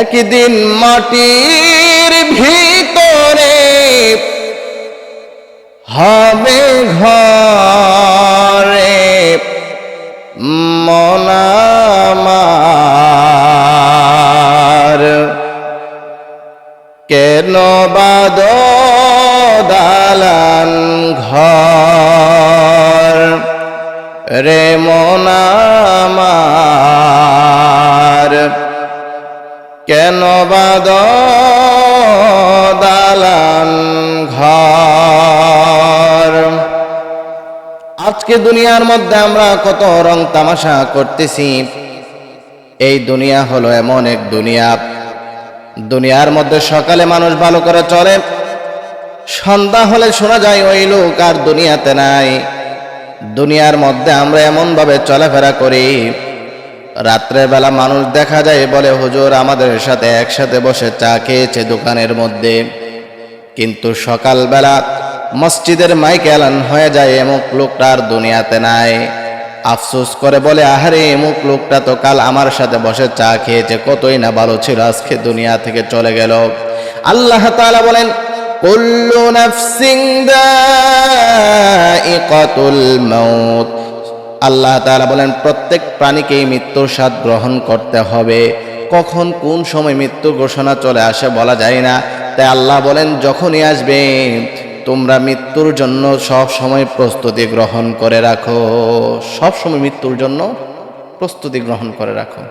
একদিন মাটির ভিতরে হবে ঘরে মন আমার, কেন বাঁধো দালান ঘর রে মন আমার, কেন বাঁধো দালান ঘর। আজকে দুনিয়ার মধ্যে আমরা কত রং তামাশা করতেছি। এই দুনিয়া হলো এমন এক দুনিয়া, দুনিয়ার মধ্যে সকালে মানুষ ভালো করে চলে, সন্ধ্যা হলে শোনা যায় ওই লোক আর দুনিয়াতে নাই। দুনিয়ার মধ্যে আমরা এমন ভাবে চলাফেরা করি, রাত্রের বেলা মানুষ দেখা যায় বলে হুজুর আমাদের সাথে একসাথে বসে চা খেয়েছে দোকানের মধ্যে, কিন্তু সকালবেলা মসজিদের মাইকে এলান হয়ে যায় এমুক লোকটা আর দুনিয়াতে নাই। আফসোস করে বলে আহারে এমুক লোকটা তো কাল আমার সাথে বসে চা খেয়েছে, কতই না ভালো ছিল, আজকে দুনিয়া থেকে চলে গেল। আল্লাহ তাআলা বলেন কুল্লু নাফসিন যায়িকাতুল মাউত। আল্লাহ তাআলা বলেন প্রত্যেক প্রাণীকেই মৃত্যুর স্বাদ গ্রহণ করতে হবে। কখন কোন সময় মৃত্যু ঘোষণা চলে আসে বলা যায় না। তাই আল্লাহ বলেন যখনই আসবে তোমরা মৃত্যুর জন্য সব সময় প্রস্তুতি গ্রহণ করে রাখো, সব সময় মৃত্যুর জন্য প্রস্তুতি গ্রহণ করে রাখো।